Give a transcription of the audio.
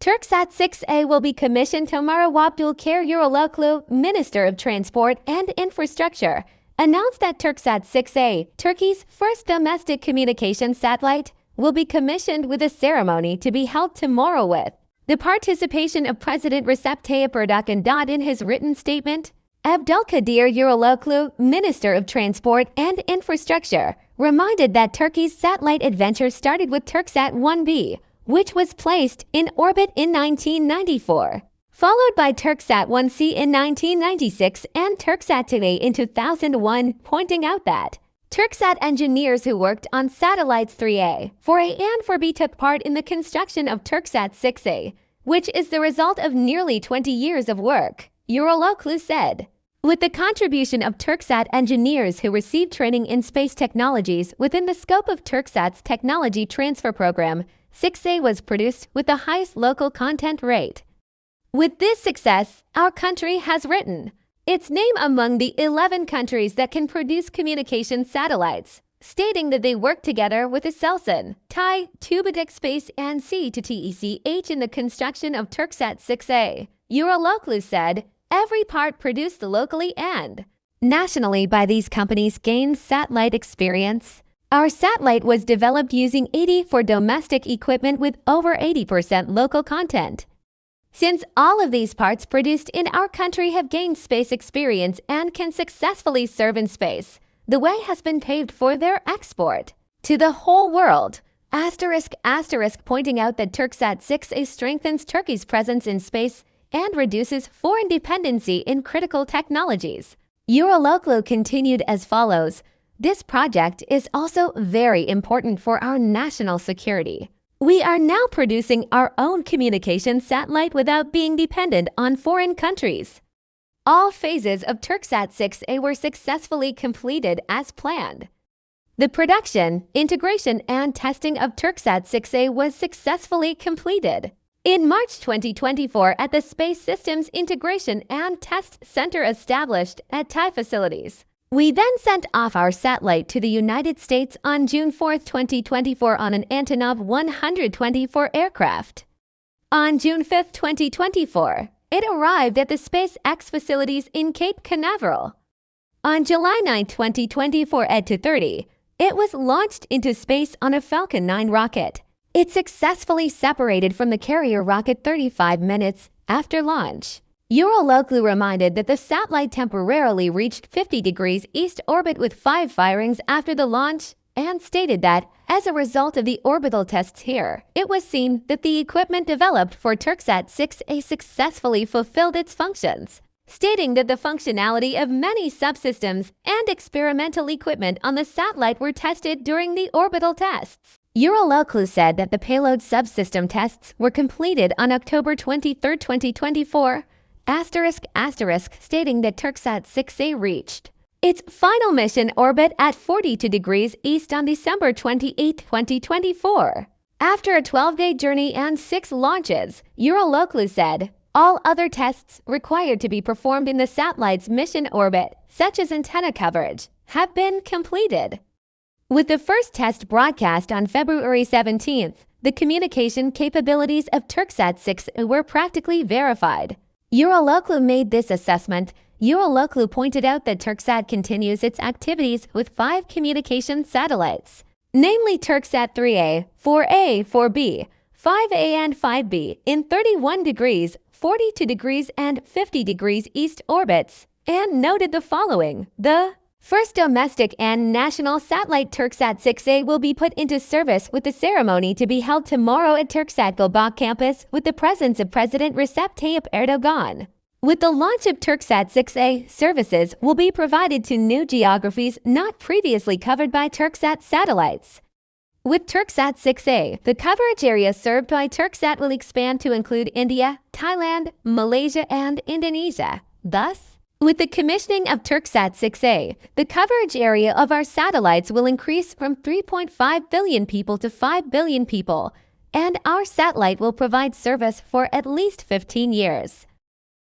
Turksat 6A will be commissioned. Tomarawapdul Der Uroloklu, Minister of Transport and Infrastructure, announced that Turksat 6A, Turkey's first domestic communications satellite, will be commissioned with a ceremony to be held tomorrow with the participation of President Rouseppetayapurdakan DOD. In his written statement, Abdelka Der Uroloklu, Minister of Transport and Infrastructure, reminded that Turkey's satellite adventure started with Turksat 1B, which was placed in orbit in 1994, followed by Turksat 1C in 1996 and Turksat 2A in 2001, pointing out that Turksat engineers who worked on satellites 3A, 4A and 4B took part in the construction of Turksat 6A, which is the result of nearly 20 years of work, Uralauklu said. With the contribution of Turksat engineers who received training in space technologies within the scope of Turksat's technology transfer program, 6A was produced with the highest local content rate. With this success, our country has written its name among the 11 countries that can produce communication satellites, stating that they work together with Aselsan, Thai, Tubatek Space and C2TECH in the construction of Turksat 6A. Uralauklu said, every part produced locally and nationally by these companies gained satellite experience. Our satellite was developed using 80 for domestic equipment with over 80% local content. Since all of these parts produced in our country have gained space experience and can successfully serve in space, the way has been paved for their export to the whole world. Pointing out that Turksat 6A strengthens Turkey's presence in space and reduces foreign dependency in critical technologies. Uralauklu continued as follows. This project is also very important for our national security. We are now producing our own communication satellite without being dependent on foreign countries. All phases of Turksat 6A were successfully completed as planned. The production, integration, and testing of Turksat 6A was successfully completed in March 2024 at the Space Systems Integration and Test Center established at Thai facilities. We then sent off our satellite to the United States on June 4, 2024 on an Antonov 124 aircraft. On June 5, 2024, it arrived at the SpaceX facilities in Cape Canaveral. On July 9, 2024 at 2:30, it was launched into space on a Falcon 9 rocket. It successfully separated from the carrier rocket 35 minutes after launch. Uralauklu reminded that the satellite temporarily reached 50 degrees east orbit with 5 firings after the launch and stated that, as a result of the orbital tests here, it was seen that the equipment developed for Turksat 6A successfully fulfilled its functions, stating that the functionality of many subsystems and experimental equipment on the satellite were tested during the orbital tests. Uralauklu said that the payload subsystem tests were completed on October 23, 2024, stating that Turksat 6A reached its final mission orbit at 42 degrees east on December 28, 2024. After a 12-day journey and 6 launches, Uralauklu said, all other tests required to be performed in the satellite's mission orbit, such as antenna coverage, have been completed. With the first test broadcast on February 17th, the communication capabilities of Turksat 6 were practically verified. Uralauklu made this assessment. Uralauklu pointed out that Turksat continues its activities with 5 communication satellites, namely Turksat 3A, 4A, 4B, 5A and 5B in 31 degrees, 42 degrees and 50 degrees east orbits, and noted the following. The first domestic and national satellite Turksat 6A will be put into service with the ceremony to be held tomorrow at Turksat Gulbak campus with the presence of President Recep Tayyip Erdogan. With the launch of Turksat 6A, services will be provided to new geographies not previously covered by Turksat satellites. With Turksat 6A, the coverage area served by Turksat will expand to include India, Thailand, Malaysia, and Indonesia. Thus, with the commissioning of Turksat 6A, the coverage area of our satellites will increase from 3.5 billion people to 5 billion people, and our satellite will provide service for at least 15 years.